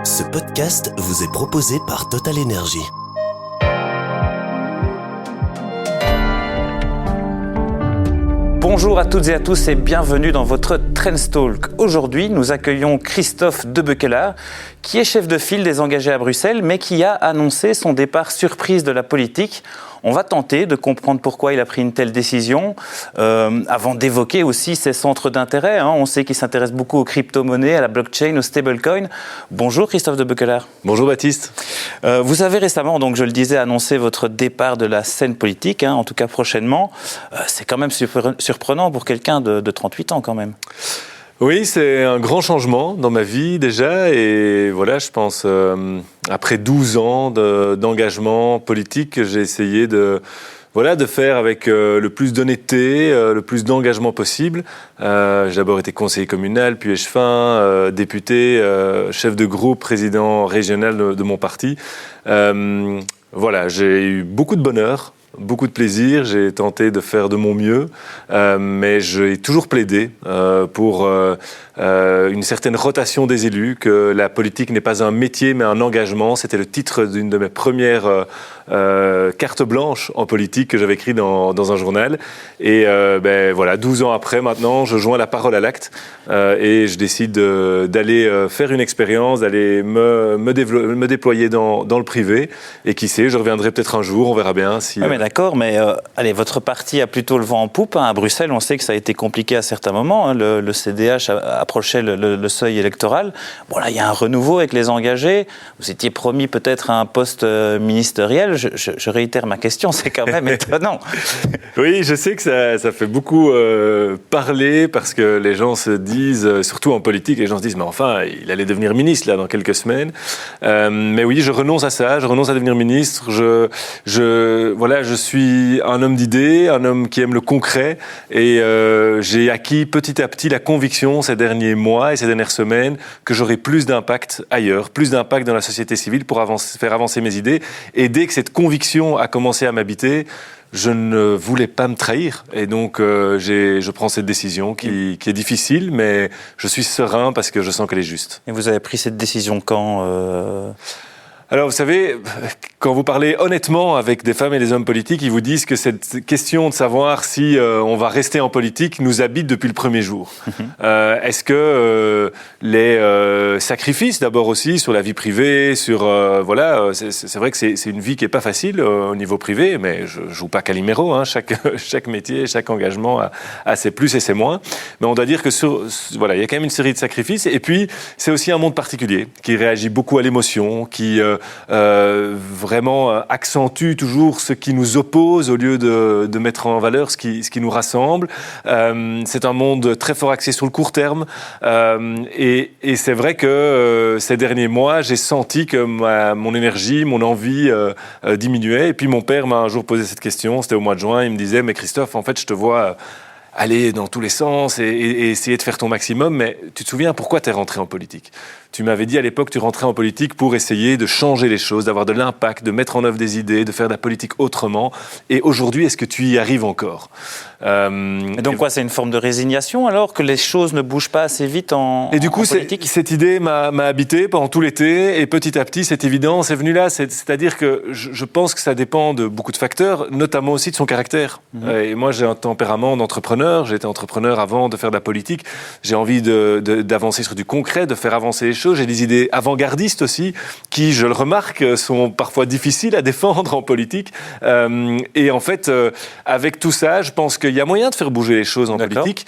Ce podcast vous est proposé par Total Energy. Bonjour à toutes et à tous et bienvenue dans votre Trendstalk. Aujourd'hui, nous accueillons Christophe De Beukelaar, qui est chef de file des engagés à Bruxelles, mais qui a annoncé son départ surprise de la politique. On va tenter de comprendre pourquoi il a pris une telle décision, avant d'évoquer aussi ses centres d'intérêt. On sait qu'il s'intéresse beaucoup aux crypto-monnaies, à la blockchain, aux stablecoins. Bonjour Christophe De Beukelaar. Bonjour Baptiste. Vous avez récemment, donc je le disais, annoncé votre départ de la scène politique, en tout cas prochainement. C'est quand même surprenant pour quelqu'un de 38 ans quand même. Oui, c'est un grand changement dans ma vie déjà et voilà, je pense après 12 ans d'engagement politique, j'ai essayé de faire avec le plus d'honnêteté, le plus d'engagement possible. J'ai d'abord été conseiller communal, puis échevin, député, chef de groupe, président régional de mon parti. J'ai eu beaucoup de bonheur. Beaucoup de plaisir, j'ai tenté de faire de mon mieux, mais j'ai toujours plaidé pour une certaine rotation des élus, que la politique n'est pas un métier mais un engagement. C'était le titre d'une de mes premières cartes blanches en politique que j'avais écrit dans un journal. Et 12 ans après maintenant, je joins la parole à l'acte et je décide d'aller faire une expérience, d'aller me déployer dans le privé. Et qui sait, je reviendrai peut-être un jour, on verra bien si... Oui, mais d'accord, mais votre parti a plutôt le vent en poupe. À Bruxelles, on sait que ça a été compliqué à certains moments. Le CDH approchait le seuil électoral. Bon, là, il y a un renouveau avec les engagés. Vous étiez promis peut-être un poste ministériel. Je réitère ma question, c'est quand même étonnant. Oui, je sais que ça fait beaucoup parler parce que les gens se disent, surtout en politique, les gens se disent, mais enfin, il allait devenir ministre là dans quelques semaines. Mais oui, je renonce à ça, je renonce à devenir ministre. Je suis un homme d'idées, un homme qui aime le concret et j'ai acquis petit à petit la conviction ces derniers mois et ces dernières semaines que j'aurai plus d'impact ailleurs, plus d'impact dans la société civile pour faire avancer mes idées. Et dès que cette conviction a commencé à m'habiter, je ne voulais pas me trahir. Et donc, je prends cette décision qui est difficile, mais je suis serein parce que je sens qu'elle est juste. Et vous avez pris cette décision quand Alors, vous savez, quand vous parlez honnêtement avec des femmes et des hommes politiques, ils vous disent que cette question de savoir si on va rester en politique nous habite depuis le premier jour. Est-ce que les sacrifices, d'abord aussi, sur la vie privée, c'est vrai que c'est une vie qui est pas facile au niveau privé, mais je joue pas Calimero, chaque métier, chaque engagement a ses plus et ses moins. Mais on doit dire que il y a quand même une série de sacrifices. Et puis, c'est aussi un monde particulier qui réagit beaucoup à l'émotion, qui vraiment accentue toujours ce qui nous oppose au lieu de mettre en valeur ce qui nous rassemble. C'est un monde très fort axé sur le court terme et c'est vrai que ces derniers mois, j'ai senti que mon énergie, mon envie diminuait. Et puis mon père m'a un jour posé cette question, c'était au mois de juin, il me disait « Mais Christophe, en fait, je te vois... aller dans tous les sens et essayer de faire ton maximum, mais tu te souviens pourquoi tu es rentré en politique ? Tu m'avais dit à l'époque, tu rentrais en politique pour essayer de changer les choses, d'avoir de l'impact, de mettre en œuvre des idées, de faire de la politique autrement. Et aujourd'hui, est-ce que tu y arrives encore ? Et donc c'est une forme de résignation alors que les choses ne bougent pas assez vite en politique ? Cette idée m'a habité pendant tout l'été et petit à petit, cette évidence est venue là. C'est-à-dire que je pense que ça dépend de beaucoup de facteurs, notamment aussi de son caractère. Et moi, j'ai un tempérament d'entrepreneur. J'ai été entrepreneur avant de faire de la politique. J'ai envie d'avancer sur du concret, de faire avancer les choses. J'ai des idées avant-gardistes aussi, qui, je le remarque, sont parfois difficiles à défendre en politique. Et en fait, avec tout ça, je pense qu'il y a moyen de faire bouger les choses en politique.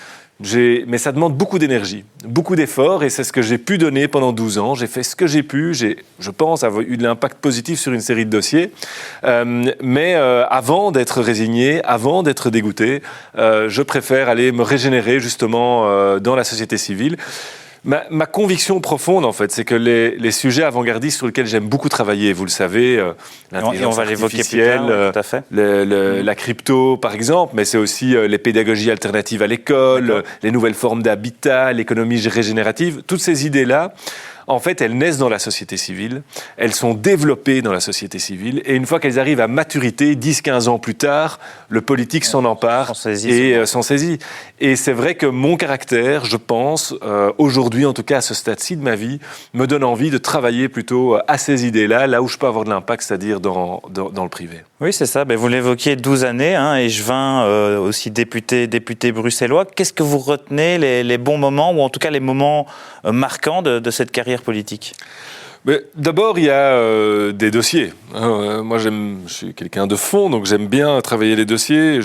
Mais ça demande beaucoup d'énergie, beaucoup d'efforts, et c'est ce que j'ai pu donner pendant 12 ans. J'ai fait ce que j'ai pu, je pense, avoir eu de l'impact positif sur une série de dossiers. Mais avant d'être résigné, avant d'être dégoûté, je préfère aller me régénérer justement dans la société civile. Ma conviction profonde, en fait, c'est que les sujets avant-gardistes sur lesquels j'aime beaucoup travailler, vous le savez, l'intelligence artificielle, tout à fait. La crypto, par exemple, mais c'est aussi les pédagogies alternatives à l'école, les nouvelles formes d'habitat, l'économie régénérative, toutes ces idées-là. en fait, elles naissent dans la société civile, elles sont développées dans la société civile, et une fois qu'elles arrivent à maturité, 10-15 ans plus tard, le politique s'en empare et s'en saisit. Et c'est vrai que mon caractère, je pense, aujourd'hui, en tout cas à ce stade-ci de ma vie, me donne envie de travailler plutôt à ces idées-là, là où je peux avoir de l'impact, c'est-à-dire dans le privé. Oui, c'est ça. Vous l'évoquiez, 12 années, échevin, aussi député bruxellois. Qu'est-ce que vous retenez, les bons moments, ou en tout cas les moments marquants de cette carrière politique ? D'abord, il y a des dossiers. Moi, je suis quelqu'un de fond, donc j'aime bien travailler les dossiers.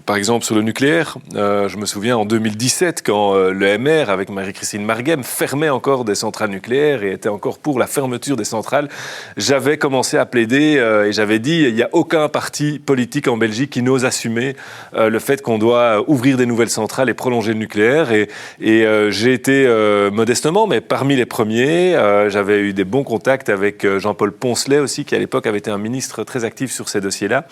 Par exemple, sur le nucléaire, je me souviens en 2017, quand le MR, avec Marie-Christine Marguem, fermait encore des centrales nucléaires et était encore pour la fermeture des centrales, j'avais commencé à plaider et j'avais dit il n'y a aucun parti politique en Belgique qui n'ose assumer le fait qu'on doit ouvrir des nouvelles centrales et prolonger le nucléaire. Et j'ai été modestement, mais parmi les premiers, j'avais eu des bons contacts avec Jean-Paul Poncelet aussi, qui à l'époque avait été un ministre très actif sur ces dossiers-là,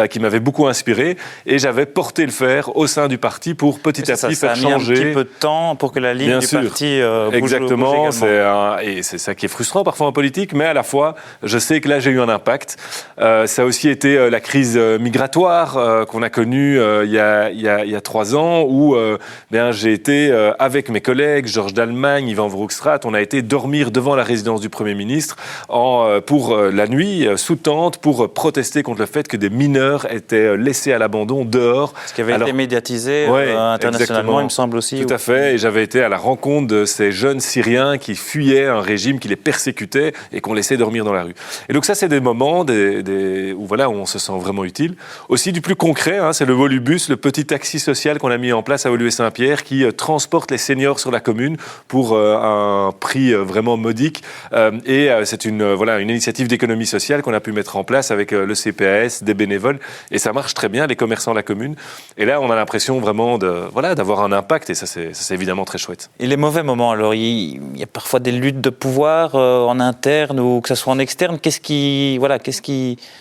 qui m'avait beaucoup inspiré, et j'avais porté le fer au sein du parti pour petit à petit faire changer. Ça a mis un petit peu de temps pour que la ligne du parti bouge. Exactement, et c'est ça qui est frustrant parfois en politique, mais à la fois, je sais que là j'ai eu un impact. Ça a aussi été la crise migratoire qu'on a connue il y a 3 ans, où j'ai été avec mes collègues, Georges Dallemagne, Yvan Vroegstraat, on a été dormir devant la résidence du Premier ministre pour la nuit, sous tente, pour protester contre le fait que des mineurs étaient laissés à l'abandon dehors. Ce qui avait été médiatisé internationalement, exactement. Il me semble aussi. Tout à fait, et j'avais été à la rencontre de ces jeunes Syriens qui fuyaient un régime qui les persécutait et qu'on laissait dormir dans la rue. Et donc ça, c'est des moments où on se sent vraiment utile. Aussi du plus concret, c'est le Volubus, le petit taxi social qu'on a mis en place à Woluwe-Saint-Pierre, qui transporte les seniors sur la commune pour un prix vraiment modique. Et c'est une initiative d'économie sociale qu'on a pu mettre en place avec le CPAS, des bénévoles, et ça marche très bien, les commerçants de la commune. Et là, on a l'impression vraiment d'avoir un impact, et ça c'est évidemment très chouette. Et les mauvais moments, alors il y a parfois des luttes de pouvoir en interne ou que ce soit en externe. Qu'est-ce qui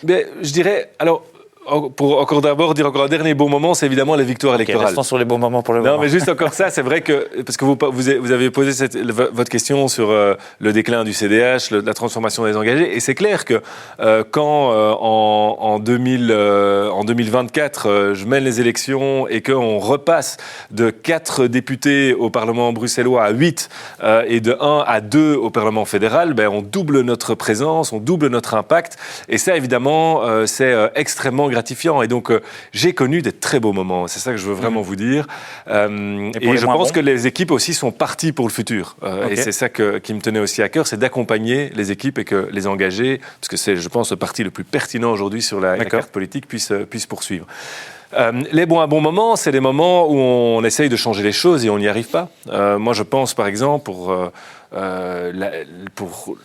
je dirais, alors. Pour encore d'abord dire encore un dernier bon moment, c'est évidemment la victoire électorale. Restons sur les bons moments pour le moment. Non, mais juste encore ça, c'est vrai que, parce que vous avez posé votre question sur le déclin du CDH, la transformation des engagés, et c'est clair que quand en 2024, je mène les élections et qu'on repasse de 4 députés au Parlement bruxellois à 8 et de 1 à 2 au Parlement fédéral, on double notre présence, on double notre impact, et ça évidemment, c'est extrêmement gratifiant. Et donc, j'ai connu des très beaux moments. C'est ça que je veux vraiment vous dire. Et je pense que les équipes aussi sont parties pour le futur. Et c'est ça qui me tenait aussi à cœur, c'est d'accompagner les équipes et que les engagés, parce que c'est, je pense, le parti le plus pertinent aujourd'hui sur la carte politique, puissent poursuivre. Les bons moments, c'est les moments où on essaye de changer les choses et on n'y arrive pas. Moi, je pense, par exemple, pour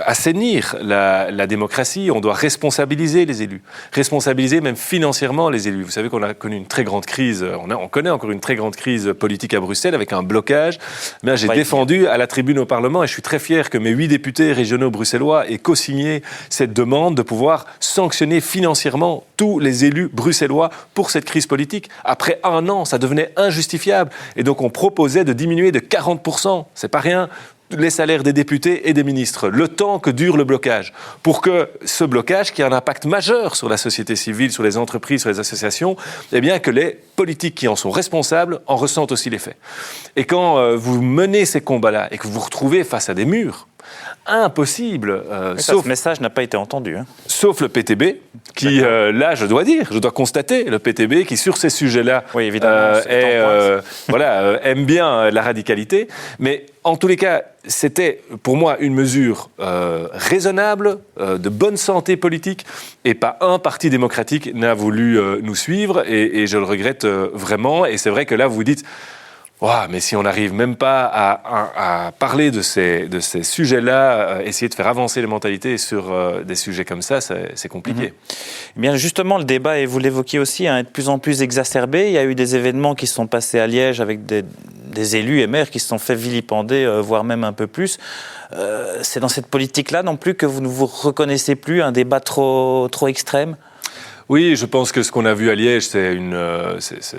assainir la démocratie, on doit responsabiliser les élus. Responsabiliser même financièrement les élus. Vous savez qu'on a connu une très grande crise, on connaît encore une très grande crise politique à Bruxelles avec un blocage. Mais j'ai défendu à la tribune au Parlement, et je suis très fier que mes 8 députés régionaux bruxellois aient co-signé cette demande de pouvoir sanctionner financièrement tous les élus bruxellois pour cette crise politique. Après 1 an, ça devenait injustifiable. Et donc on proposait de diminuer de 40%. C'est pas rien. Les salaires des députés et des ministres, le temps que dure le blocage, pour que ce blocage, qui a un impact majeur sur la société civile, sur les entreprises, sur les associations, que les politiques qui en sont responsables en ressentent aussi l'effet. Et quand vous menez ces combats-là et que vous vous retrouvez face à des murs, impossible. Ce message n'a pas été entendu. Sauf le PTB, qui, là, je dois constater, le PTB, qui sur ces sujets-là aime bien la radicalité. Mais en tous les cas, c'était pour moi une mesure raisonnable, de bonne santé politique, et pas un parti démocratique n'a voulu nous suivre, et je le regrette vraiment. Et c'est vrai que là, vous dites... mais si on n'arrive même pas à parler de ces sujets-là, essayer de faire avancer les mentalités sur des sujets comme ça, c'est compliqué. Eh bien, justement, le débat, et vous l'évoquiez aussi, est de plus en plus exacerbé. Il y a eu des événements qui se sont passés à Liège avec des élus et maires qui se sont fait vilipender, voire même un peu plus. C'est dans cette politique-là non plus que vous ne vous reconnaissez plus, un débat trop extrême ? Oui, je pense que ce qu'on a vu à Liège, c'est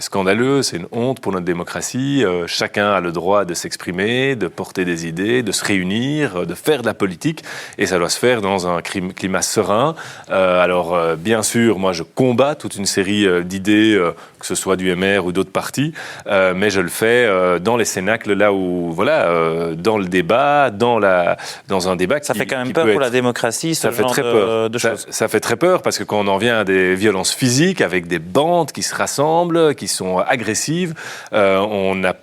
scandaleux, c'est une honte pour notre démocratie. Chacun a le droit de s'exprimer, de porter des idées, de se réunir, de faire de la politique, et ça doit se faire dans un climat serein. Alors, bien sûr, moi, je combats toute une série d'idées, que ce soit du MR ou d'autres partis, mais je le fais dans les cénacles, là où, dans le débat, dans un débat ça fait quand même peur pour la démocratie, ce genre de choses. Ça fait très peur, parce que quand on en vient à des violences physiques avec des bandes qui se rassemblent, qui sont agressives, j'aurais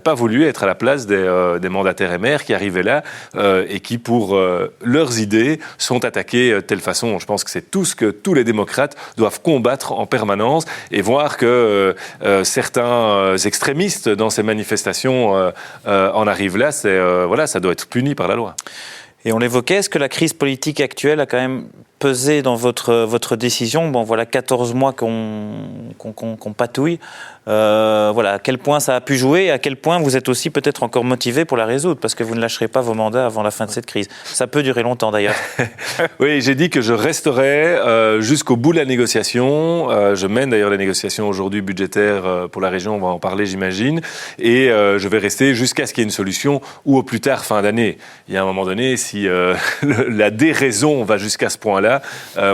pas voulu être à la place des mandataires MR qui arrivaient là et qui, pour leurs idées, sont attaqués de telle façon. Je pense que c'est tout ce que tous les démocrates doivent combattre en permanence, et voir que certains extrémistes dans ces manifestations en arrivent là, ça doit être puni par la loi. Et on l'évoquait, est-ce que la crise politique actuelle a quand même pesé dans votre décision? Bon, voilà 14 mois qu'on patouille. À quel point ça a pu jouer, et à quel point vous êtes aussi peut-être encore motivé pour la résoudre, parce que vous ne lâcherez pas vos mandats avant la fin de cette crise. Ça peut durer longtemps d'ailleurs. Oui, j'ai dit que je resterai jusqu'au bout de la négociation. Je mène d'ailleurs les négociations aujourd'hui budgétaires pour la région, on va en parler j'imagine, et je vais rester jusqu'à ce qu'il y ait une solution, ou au plus tard fin d'année. Il y a un moment donné, si la déraison va jusqu'à ce point-là,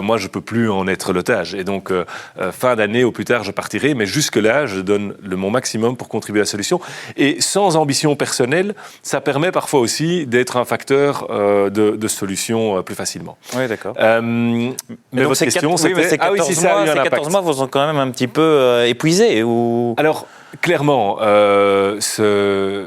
moi je ne peux plus en être l'otage. Et donc fin d'année au plus tard je partirai, mais jusque-là je donne mon maximum pour contribuer à la solution. Et sans ambition personnelle, ça permet parfois aussi d'être un facteur de solution plus facilement. Oui, d'accord. Mais votre question, c'était... Ces 14 mois vous ont quand même un petit peu épuisé ou... Alors, clairement, ce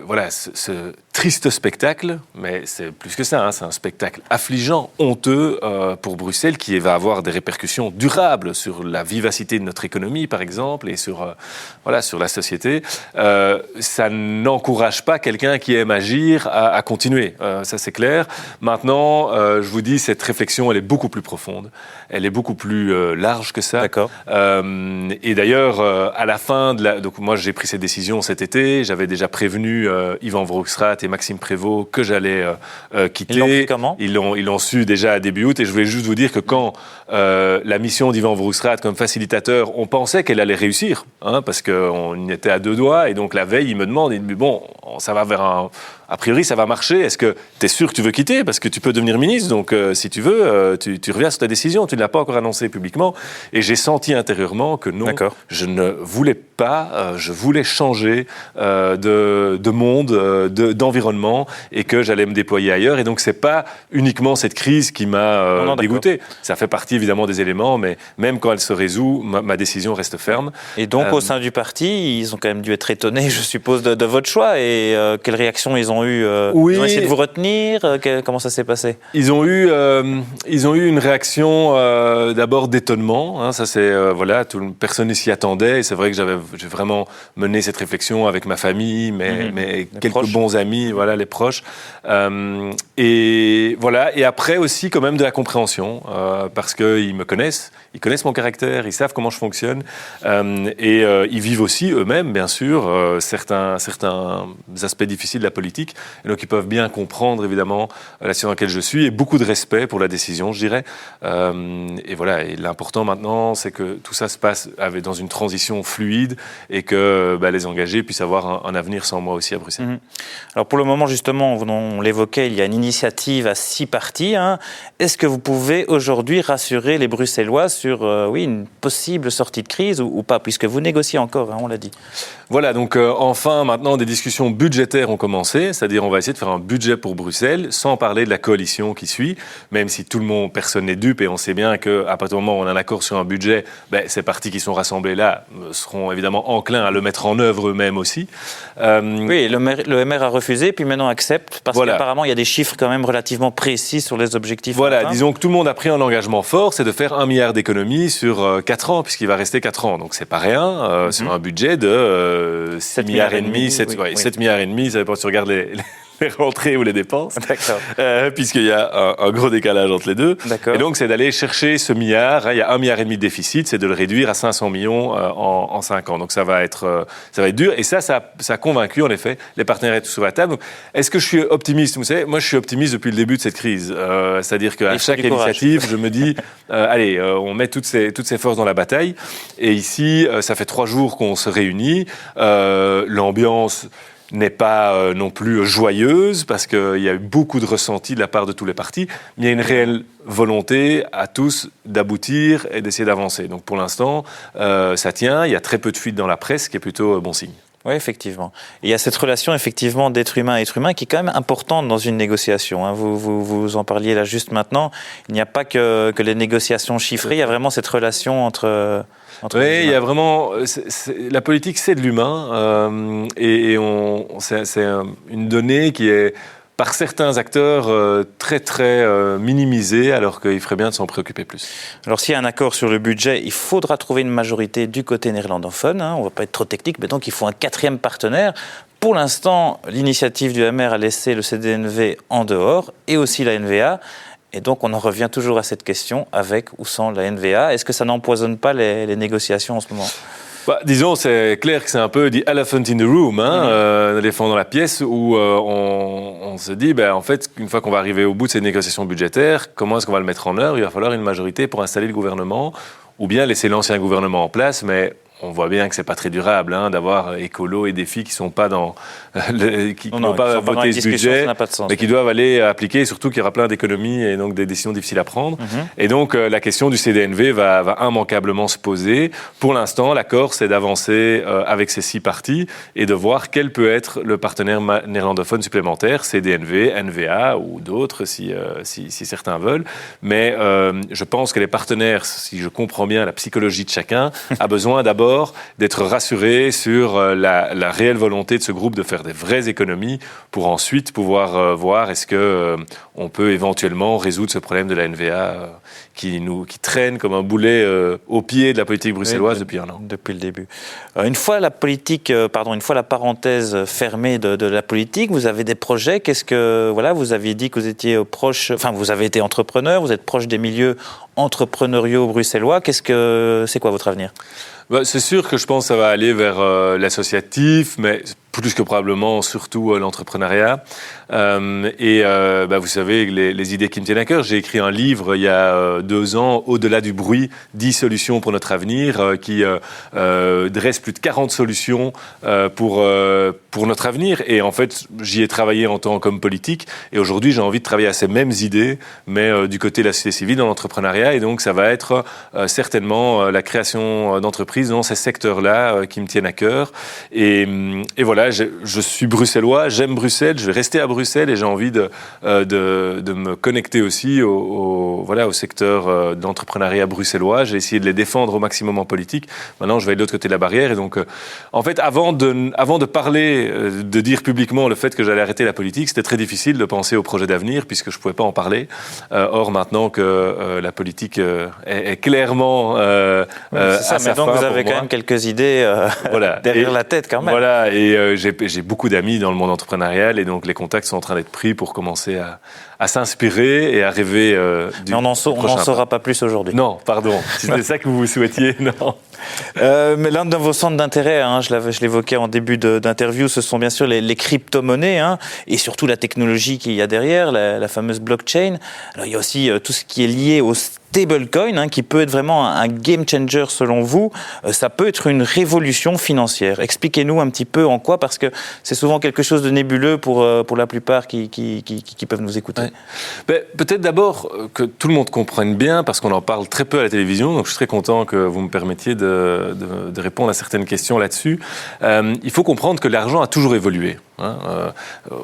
triste spectacle, mais c'est plus que ça, c'est un spectacle affligeant, honteux pour Bruxelles, qui va avoir des répercussions durables sur la vivacité de notre économie, par exemple, et sur la société. Ça n'encourage pas quelqu'un qui aime agir à continuer, ça c'est clair. Maintenant, je vous dis, cette réflexion, elle est beaucoup plus profonde, elle est beaucoup plus large que ça. D'accord. Et d'ailleurs, à la fin donc moi j'ai pris cette décision cet été, j'avais déjà prévenu Yvan Vroegstraat et Maxime Prévost que j'allais quitter. Ils l'ont pris comment ? Ils l'ont su déjà à début août, et je voulais juste vous dire que quand la mission d'Yvan Vroegstraat comme facilitateur, on pensait qu'elle allait réussir, parce qu'on était à deux doigts, et donc la veille il me demande, ça va vers a priori, ça va marcher. Est-ce que tu es sûr que tu veux quitter? Parce que tu peux devenir ministre, donc si tu veux, tu reviens sur ta décision. Tu ne l'as pas encore annoncé publiquement. Et j'ai senti intérieurement que non, je ne voulais pas, je voulais changer de monde, d'environnement, et que j'allais me déployer ailleurs. Et donc, c'est pas uniquement cette crise qui m'a dégoûté. Ça fait partie évidemment des éléments, mais même quand elle se résout, ma décision reste ferme. Et donc, au sein du parti, ils ont quand même dû être étonnés, je suppose, de votre choix. Et quelle réaction ils ont eu? Oui. Ils ont essayé de vous retenir? Comment ça s'est passé? Ils ont eu une réaction d'abord d'étonnement. Ça c'est personne ne s'y attendait. Et c'est vrai que j'ai vraiment mené cette réflexion avec ma famille, mes quelques bons amis, les proches. Et après aussi quand même de la compréhension, parce qu'ils me connaissent, ils connaissent mon caractère, ils savent comment je fonctionne, et ils vivent aussi eux-mêmes, bien sûr, certains aspects difficiles de la politique. Et donc ils peuvent bien comprendre évidemment la situation dans laquelle je suis, et beaucoup de respect pour la décision, je dirais. Et l'important maintenant, c'est que tout ça se passe dans une transition fluide, et que les engagés puissent avoir un avenir sans moi aussi à Bruxelles. Alors pour le moment, justement, on l'évoquait, il y a une initiative à 6 partis. Est-ce que vous pouvez aujourd'hui rassurer les Bruxellois sur une possible sortie de crise ou pas, puisque vous négociez encore, on l'a dit? Voilà, donc enfin maintenant des discussions budgétaires ont commencé, c'est-à-dire on va essayer de faire un budget pour Bruxelles, sans parler de la coalition qui suit, même si personne n'est dupe, et on sait bien qu'à partir du moment où on a un accord sur un budget, ces partis qui sont rassemblés là seront évidemment enclins à le mettre en œuvre eux-mêmes aussi. Oui, le MR a refusé, puis maintenant accepte, parce qu'apparemment il y a des chiffres quand même relativement précis sur les objectifs. Voilà, disons que tout le monde a pris un engagement fort, c'est de faire 1 milliard d'économies sur 4 ans, puisqu'il va rester 4 ans. Donc c'est pas rien, sur un budget de 6 milliards et demi, 7 milliards et demi, ça dépend si tu regardes les rentrées ou les dépenses. D'accord. Puisqu'il y a un gros décalage entre les deux. D'accord. Et donc, c'est d'aller chercher ce milliard. Il y a 1,5 milliard de déficit, c'est de le réduire à 500 millions en 5 ans. Donc, ça va être dur. Et ça a convaincu, en effet, les partenaires tous sur la table. Donc, est-ce que je suis optimiste? Vous savez, moi, je suis optimiste depuis le début de cette crise. C'est-à-dire qu'à chaque initiative, je me dis, allez, on met toutes ces forces dans la bataille. Et ici, ça fait 3 jours qu'on se réunit. L'ambiance n'est pas non plus joyeuse parce qu'il y a eu beaucoup de ressentis de la part de tous les partis, mais il y a une réelle volonté à tous d'aboutir et d'essayer d'avancer. Donc pour l'instant, ça tient. Il y a très peu de fuites dans la presse, ce qui est plutôt bon signe. Oui, effectivement. Et il y a cette relation, effectivement, d'être humain à être humain qui est quand même importante dans une négociation. Hein. Vous en parliez là juste maintenant. Il n'y a pas que les négociations chiffrées, il y a vraiment cette relation entre oui, il y a vraiment... la politique, c'est de l'humain. C'est une donnée qui est, par certains acteurs, très, très minimisée, alors qu'il ferait bien de s'en préoccuper plus. Alors, s'il y a un accord sur le budget, il faudra trouver une majorité du côté néerlandophone. Hein. On ne va pas être trop technique, mais donc il faut un 4e partenaire. Pour l'instant, l'initiative du MR a laissé le CDNV en dehors, et aussi la NVA. Et donc, on en revient toujours à cette question, avec ou sans la NVA. Est-ce que ça n'empoisonne pas les négociations en ce moment ? Disons, c'est clair que c'est un peu the elephant in the room, l'éléphant dans la pièce, où on se dit, en fait, une fois qu'on va arriver au bout de ces négociations budgétaires, comment est-ce qu'on va le mettre en œuvre? Il va falloir une majorité pour installer le gouvernement, ou bien laisser l'ancien gouvernement en place, mais on voit bien que c'est pas très durable d'avoir écolo et défis qui sont pas dans qui n'ont pas voté ce budget, mais qui doivent aller appliquer, surtout qu'il y aura plein d'économies et donc des décisions difficiles à prendre. Et donc la question du CDNV va immanquablement se poser. Pour l'instant, l'accord, c'est d'avancer avec ces 6 partis et de voir quel peut être le partenaire néerlandophone supplémentaire, CDNV, NVA ou d'autres si certains veulent. Mais je pense que les partenaires, si je comprends bien la psychologie de chacun, a besoin d'abord d'être rassuré sur la réelle volonté de ce groupe de faire des vraies économies pour ensuite pouvoir voir est-ce qu'on peut éventuellement résoudre ce problème de la NVA qui traîne comme un boulet au pied de la politique bruxelloise depuis un an. Depuis le début. Une fois la parenthèse fermée de la politique, vous avez des projets. Vous aviez dit que vous étiez vous avez été entrepreneur, vous êtes proche des milieux entrepreneuriaux bruxellois. C'est quoi votre avenir ? C'est sûr que je pense que ça va aller vers l'associatif, mais plus que probablement surtout l'entrepreneuriat. Vous savez, les idées qui me tiennent à cœur. J'ai écrit un livre il y a 2 ans, Au-delà du bruit, 10 solutions pour notre avenir, qui dresse plus de 40 solutions pour notre avenir. Et en fait, j'y ai travaillé en tant qu'homme politique. Et aujourd'hui, j'ai envie de travailler à ces mêmes idées, mais du côté de la société civile, dans l'entrepreneuriat. Et donc, ça va être certainement la création d'entreprises dans ces secteurs-là qui me tiennent à cœur. Et voilà, je suis bruxellois, j'aime Bruxelles, je vais rester à Bruxelles et j'ai envie de me connecter aussi au secteur de l'entrepreneuriat bruxellois. J'ai essayé de les défendre au maximum en politique. Maintenant, je vais de l'autre côté de la barrière. Et donc, en fait, avant de parler, de dire publiquement le fait que j'allais arrêter la politique, c'était très difficile de penser au projet d'avenir puisque je ne pouvais pas en parler. Or, maintenant que la politique est clairement c'est ça, mais donc vous avez quand même quelques idées derrière la tête quand même. Voilà, et j'ai beaucoup d'amis dans le monde entrepreneurial et donc les contacts sont en train d'être pris pour commencer à s'inspirer et à rêver Mais on n'en saura pas plus aujourd'hui. Non, pardon. Si c'était ça que vous souhaitiez, non. Mais l'un de vos centres d'intérêt, je l'évoquais en début d'interview, ce sont bien sûr les crypto-monnaies et surtout la technologie qu'il y a derrière, la fameuse blockchain. Alors, il y a aussi tout ce qui est lié au stablecoin, qui peut être vraiment un game changer selon vous. Ça peut être une révolution financière. Expliquez-nous un petit peu en quoi, parce que c'est souvent quelque chose de nébuleux pour la plupart qui peuvent nous écouter. Ouais. Peut-être d'abord que tout le monde comprenne bien, parce qu'on en parle très peu à la télévision, donc je suis très content que vous me permettiez de répondre à certaines questions là-dessus. Il faut comprendre que l'argent a toujours évolué.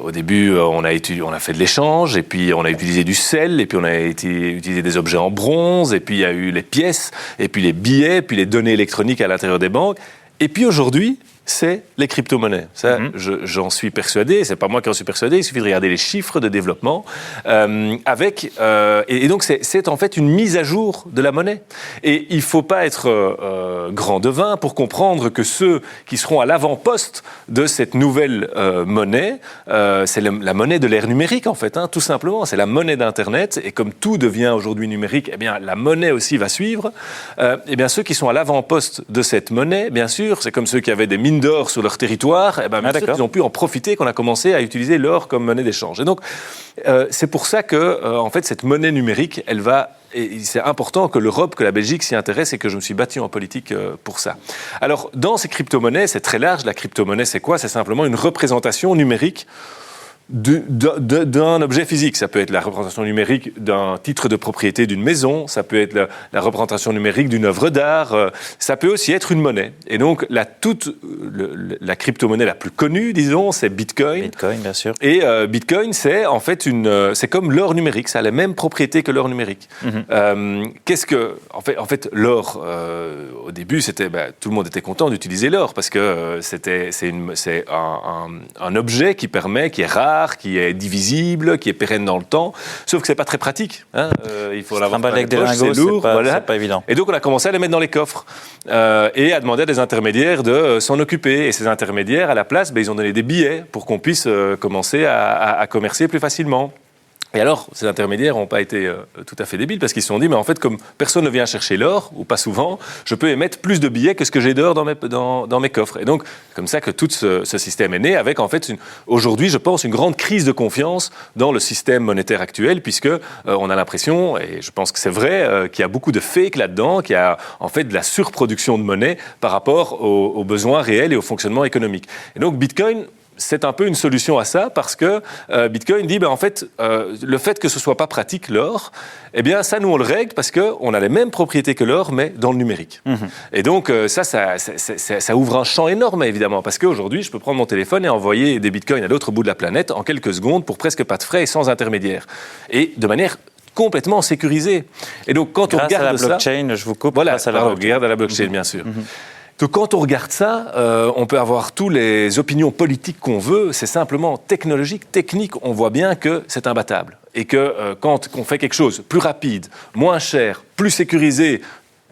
Au début, on a fait de l'échange, et puis on a utilisé du sel, et puis on a utilisé des objets en bronze, et puis il y a eu les pièces, et puis les billets, puis les données électroniques à l'intérieur des banques. Et puis aujourd'hui, c'est les crypto-monnaies. Ça, j'en suis persuadé. C'est pas moi qui en suis persuadé. Il suffit de regarder les chiffres de développement. Et donc, c'est en fait une mise à jour de la monnaie. Et il ne faut pas être grand devin pour comprendre que ceux qui seront à l'avant-poste de cette nouvelle monnaie, c'est la monnaie de l'ère numérique, en fait, tout simplement. C'est la monnaie d'Internet. Et comme tout devient aujourd'hui numérique, eh bien, la monnaie aussi va suivre. Eh bien, ceux qui sont à l'avant-poste de cette monnaie, bien sûr, c'est comme ceux qui avaient des mines d'or sur leur territoire, bien sûr qu'ils ont pu en profiter, qu'on a commencé à utiliser l'or comme monnaie d'échange. Et donc, c'est pour ça que, en fait, cette monnaie numérique, et c'est important que l'Europe, que la Belgique s'y intéresse et que je me suis battu en politique pour ça. Alors, dans ces crypto-monnaies, c'est très large. La crypto-monnaie, c'est quoi ? C'est simplement une représentation numérique d'un objet physique. Ça peut être la représentation numérique d'un titre de propriété d'une maison, ça peut être la représentation numérique d'une œuvre d'art, ça peut aussi être une monnaie. Et donc, la la crypto-monnaie la plus connue, disons, c'est Bitcoin. Bitcoin, bien sûr. Et Bitcoin, c'est en fait c'est comme l'or numérique, ça a les mêmes propriétés que l'or numérique. Qu'est-ce que, en fait, l'or, au début, tout le monde était content d'utiliser l'or parce que c'est un objet qui est rare, qui est divisible, qui est pérenne dans le temps, sauf que c'est pas très pratique. Il faut l'avoir dans les poches, c'est lourd, c'est pas évident. Et donc on a commencé à les mettre dans les coffres et à demander à des intermédiaires de s'en occuper. Et ces intermédiaires, à la place, ils ont donné des billets pour qu'on puisse commencer à commercer plus facilement. Et alors, ces intermédiaires n'ont pas été tout à fait débiles parce qu'ils se sont dit, mais en fait, comme personne ne vient chercher l'or, ou pas souvent, je peux émettre plus de billets que ce que j'ai d'or dans mes coffres. Et donc, comme ça que tout ce système est né, avec en fait, aujourd'hui, je pense, une grande crise de confiance dans le système monétaire actuel, puisque on a l'impression, et je pense que c'est vrai, qu'il y a beaucoup de fake là-dedans, qu'il y a en fait de la surproduction de monnaie par rapport aux besoins réels et au fonctionnement économique. Et donc, Bitcoin, c'est un peu une solution à ça parce que Bitcoin dit, en fait, le fait que ce soit pas pratique, l'or, eh bien, ça, nous, on le règle parce qu'on a les mêmes propriétés que l'or, mais dans le numérique. Et donc, ça ouvre un champ énorme, évidemment, parce qu'aujourd'hui, je peux prendre mon téléphone et envoyer des Bitcoins à l'autre bout de la planète en quelques secondes pour presque pas de frais et sans intermédiaire. Et de manière complètement sécurisée. Et donc, quand on regarde à la blockchain, je vous coupe. Voilà, regarde à la blockchain, bien sûr. Donc quand on regarde ça, on peut avoir toutes les opinions politiques qu'on veut, c'est simplement technologique, technique, on voit bien que c'est imbattable. Et que quand on fait quelque chose plus rapide, moins cher, plus sécurisé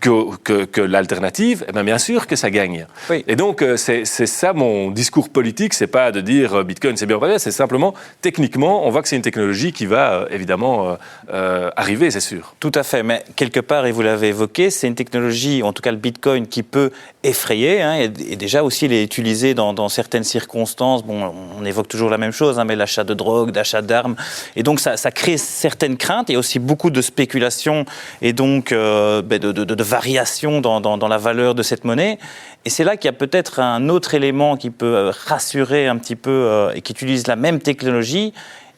que l'alternative, eh bien sûr que ça gagne. Oui. Et donc, c'est ça mon discours politique, c'est pas de dire Bitcoin c'est bien ou pas bien, c'est simplement, techniquement, on voit que c'est une technologie qui va évidemment arriver, c'est sûr. Tout à fait, mais quelque part, et vous l'avez évoqué, c'est une technologie, en tout cas le Bitcoin, qui peut effrayer, et déjà aussi il est utilisé dans certaines circonstances. Bon, on évoque toujours la même chose, mais l'achat de drogue, d'achat d'armes, et donc ça crée certaines craintes, il y a aussi beaucoup de spéculation, et donc de variation dans la valeur de cette monnaie. Et c'est là qu'il y a peut-être un autre élément qui peut rassurer un petit peu et qui utilise la même technologie.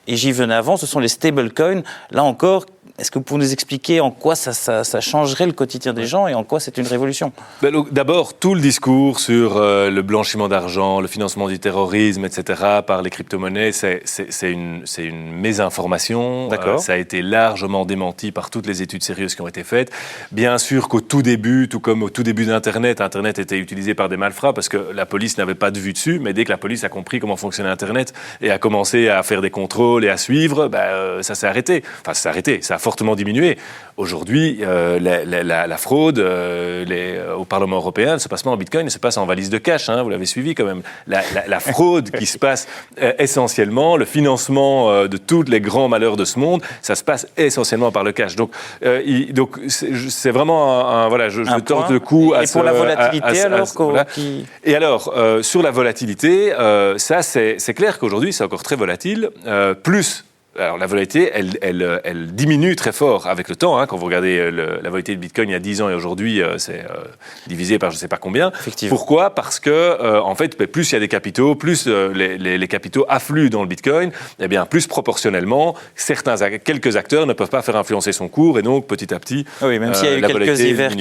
Et j'y venais avant, ce sont les stablecoins. Là encore, est-ce que vous pouvez nous expliquer en quoi ça changerait le quotidien des gens et en quoi c'est une révolution ? D'abord, tout le discours sur le blanchiment d'argent, le financement du terrorisme, etc., par les crypto-monnaies, c'est une mésinformation. Ça a été largement démenti par toutes les études sérieuses qui ont été faites. Bien sûr qu'au tout début, tout comme au tout début d'Internet, Internet était utilisé par des malfrats parce que la police n'avait pas de vue dessus, mais dès que la police a compris comment fonctionnait Internet et a commencé à faire des contrôles et à suivre, ça s'est arrêté. Enfin, ça s'est arrêté, ça a fortement diminué. Aujourd'hui, la fraude au Parlement européen ne se passe pas en Bitcoin, elle se passe en valise de cash. Vous l'avez suivi quand même. La fraude qui se passe essentiellement, le financement de tous les grands malheurs de ce monde, ça se passe essentiellement par le cash. Donc c'est vraiment je tente le coup à et pour la volatilité alors voilà. Et alors, sur la volatilité, ça c'est clair qu'aujourd'hui c'est encore très volatile, alors la volatilité, elle diminue très fort avec le temps. Quand vous regardez la volatilité de Bitcoin il y a 10 ans et aujourd'hui, c'est divisé par je ne sais pas combien. Pourquoi ? Parce que, en fait, plus il y a des capitaux, plus les capitaux affluent dans le Bitcoin, eh bien, plus proportionnellement, quelques acteurs ne peuvent pas faire influencer son cours et donc, petit à petit, oui, même s'il y a eu quelques hivers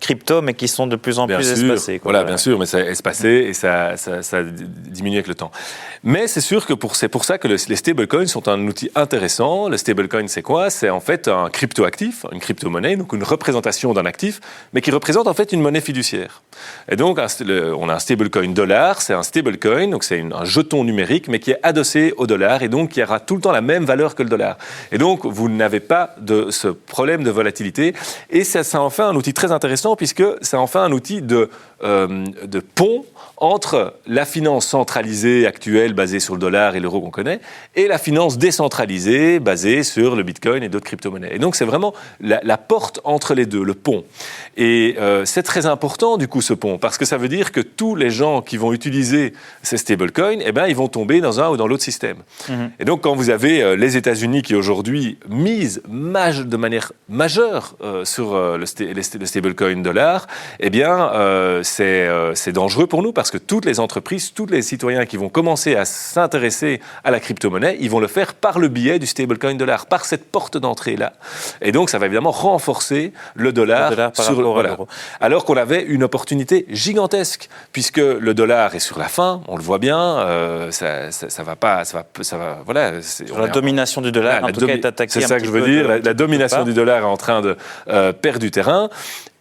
crypto, mais qui sont de plus en plus espacés. Voilà, bien sûr, mais c'est espacé et ça diminue avec le temps. Mais c'est sûr que c'est pour ça que les stablecoins sont un outil intéressant. Le stablecoin, c'est quoi? C'est en fait un crypto-actif, une crypto-monnaie, donc une représentation d'un actif, mais qui représente en fait une monnaie fiduciaire. Et donc, on a un stablecoin dollar, c'est un stablecoin, donc c'est un jeton numérique, mais qui est adossé au dollar et donc qui aura tout le temps la même valeur que le dollar. Et donc, vous n'avez pas de ce problème de volatilité. Et ça en fait un outil très intéressant puisque ça en fait un outil de pont entre la finance centralisée actuelle basée sur le dollar et l'euro qu'on connaît et la finance décentralisée basée sur le bitcoin et d'autres crypto-monnaies. Et donc c'est vraiment la porte entre les deux, le pont. Et c'est très important du coup ce pont parce que ça veut dire que tous les gens qui vont utiliser ces stablecoins, eh ben, ils vont tomber dans un ou dans l'autre système. Et donc quand vous avez les États-Unis qui aujourd'hui misent de manière majeure sur le stablecoin dollar, eh bien c'est dangereux pour nous parce que toutes les entreprises, tous les citoyens qui vont commencer à s'intéresser à la crypto-monnaie, ils vont le faire par le biais du stablecoin dollar, par cette porte d'entrée-là. Et donc, ça va évidemment renforcer le dollar par rapport à l'euro. Alors qu'on avait une opportunité gigantesque, puisque le dollar est sur la fin, on le voit bien, ça va pas, voilà. La domination du dollar, en tout cas, est attaquée. C'est ça que je veux dire. La domination du dollar est en train de perdre du terrain.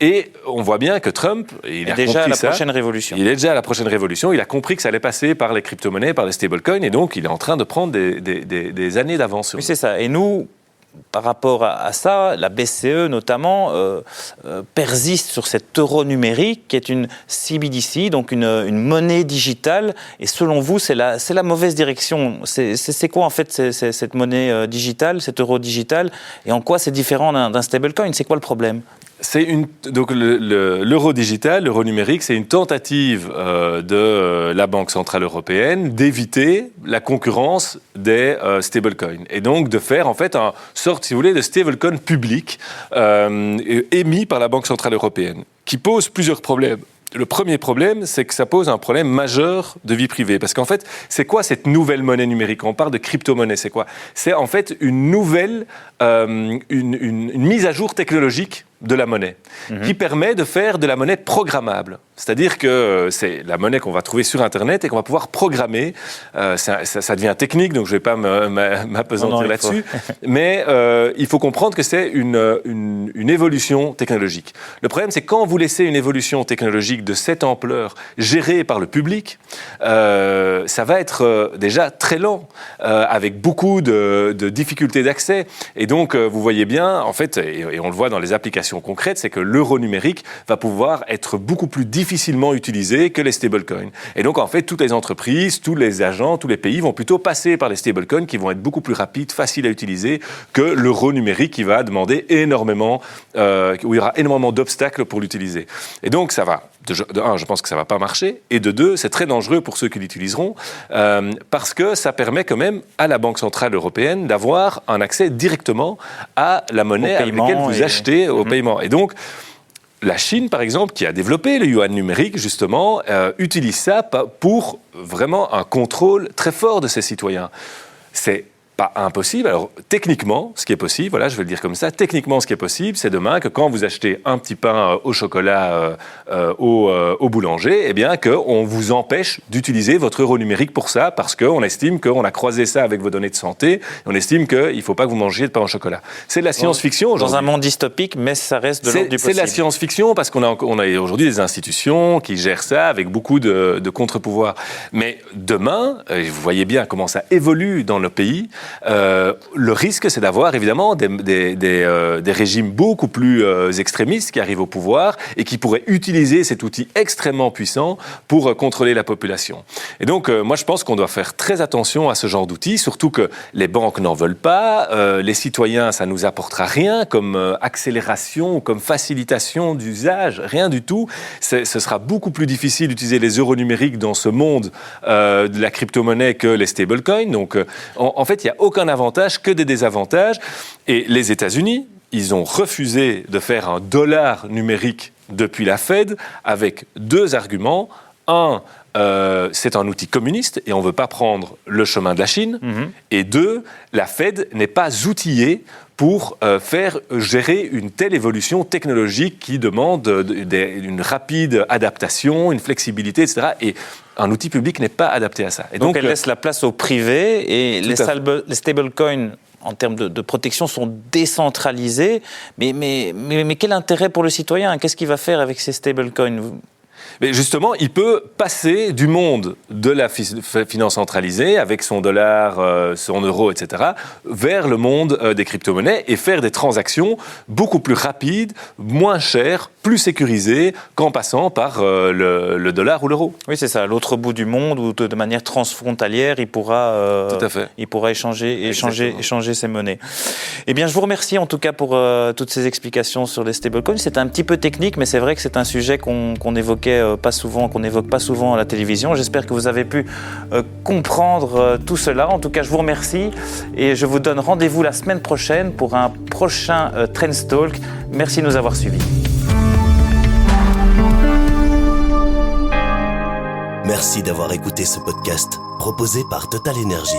Et on voit bien que Trump, il a déjà à la ça. prochaine révolution. Il est déjà à la prochaine révolution. Il a compris que ça allait passer par les crypto-monnaies, par les stablecoins, et donc il est en train de prendre des années d'avance sur nous. Oui, c'est ça. Et nous, par rapport à ça, la BCE notamment persiste sur cet euro numérique qui est une CBDC, donc une monnaie digitale. Et selon vous, c'est la mauvaise direction. C'est quoi en fait cette monnaie digitale, cet euro digital? Et en quoi c'est différent d'un stablecoin? C'est quoi le problème? Donc l'euro digital, l'euro numérique, c'est une tentative de la Banque Centrale Européenne d'éviter la concurrence des stablecoins et donc de faire en fait une sorte, si vous voulez, de stablecoin public émis par la Banque Centrale Européenne qui pose plusieurs problèmes. Le premier problème, c'est que ça pose un problème majeur de vie privée. Parce qu'en fait, c'est quoi cette nouvelle monnaie numérique? On parle de crypto-monnaie, c'est quoi? C'est en fait une nouvelle, une mise à jour technologique de la monnaie, qui permet de faire de la monnaie programmable. C'est-à-dire que c'est la monnaie qu'on va trouver sur Internet et qu'on va pouvoir programmer. Ça devient technique, donc je ne vais pas m'apesantir là-dessus. Mais il faut comprendre que c'est une évolution technologique. Le problème, c'est quand vous laissez une évolution technologique de cette ampleur gérée par le public, ça va être déjà très lent, avec beaucoup de difficultés d'accès. Et donc, vous voyez bien, en fait, et on le voit dans les applications concrètes, c'est que l'euro numérique va pouvoir être beaucoup plus difficilement utilisé que les stablecoins. Et donc, en fait, toutes les entreprises, tous les agents, tous les pays vont plutôt passer par les stablecoins qui vont être beaucoup plus rapides, faciles à utiliser que l'euro numérique qui va demander énormément, où il y aura énormément d'obstacles pour l'utiliser. Et donc, ça va. De un, je pense que ça ne va pas marcher. Et de deux, c'est très dangereux pour ceux qui l'utiliseront parce que ça permet quand même à la Banque Centrale Européenne d'avoir un accès directement à la monnaie avec laquelle vous achetez au paiement. Et donc, la Chine, par exemple, qui a développé le yuan numérique, justement, utilise ça pour vraiment un contrôle très fort de ses citoyens. C'est pas impossible. Alors, techniquement, ce qui est possible, voilà, je vais le dire comme ça, techniquement, ce qui est possible, c'est demain que quand vous achetez un petit pain au chocolat au boulanger, eh bien, qu'on vous empêche d'utiliser votre euro numérique pour ça, parce qu'on estime qu'on a croisé ça avec vos données de santé, et on estime qu'il ne faut pas que vous mangiez de pain au chocolat. C'est de la science-fiction aujourd'hui. Dans un monde dystopique, mais ça reste de l'ordre du possible. C'est de la science-fiction, parce qu'on a aujourd'hui des institutions qui gèrent ça avec beaucoup de contre-pouvoirs. Mais demain, vous voyez bien comment ça évolue dans nos pays, le risque, c'est d'avoir évidemment des régimes beaucoup plus extrémistes qui arrivent au pouvoir et qui pourraient utiliser cet outil extrêmement puissant pour contrôler la population. Et donc, moi, je pense qu'on doit faire très attention à ce genre d'outils, surtout que les banques n'en veulent pas, les citoyens, ça nous apportera rien comme accélération, comme facilitation d'usage, rien du tout. Ce sera beaucoup plus difficile d'utiliser les euros numériques dans ce monde de la crypto-monnaie que les stablecoins. Donc, en fait, il n'y a aucun avantage que des désavantages. Et les États-Unis, ils ont refusé de faire un dollar numérique depuis la Fed avec deux arguments. Un, c'est un outil communiste et on ne veut pas prendre le chemin de la Chine. Et 2, la Fed n'est pas outillée pour faire gérer une telle évolution technologique qui demande une rapide adaptation, une flexibilité, etc. Et un outil public n'est pas adapté à ça. Et donc elle laisse la place au privé et les stablecoins, en termes de protection, sont décentralisés. Mais quel intérêt pour le citoyen? Qu'est-ce qu'il va faire avec ces stablecoins? Mais justement, il peut passer du monde de la finance centralisée, avec son dollar, son euro, etc., vers le monde des crypto-monnaies et faire des transactions beaucoup plus rapides, moins chères, plus sécurisées qu'en passant par le dollar ou l'euro. Oui, c'est ça. À l'autre bout du monde, ou de manière transfrontalière, il pourra, Tout à fait. Il pourra échanger ses monnaies. Eh bien, je vous remercie en tout cas pour toutes ces explications sur les stablecoins. C'est un petit peu technique, mais c'est vrai que c'est un sujet qu'on évoquait pas souvent, qu'on n'évoque pas souvent à la télévision. J'espère que vous avez pu comprendre tout cela. En tout cas, je vous remercie et je vous donne rendez-vous la semaine prochaine pour un prochain Trends Talk. Merci de nous avoir suivis. Merci d'avoir écouté ce podcast proposé par Total Energy.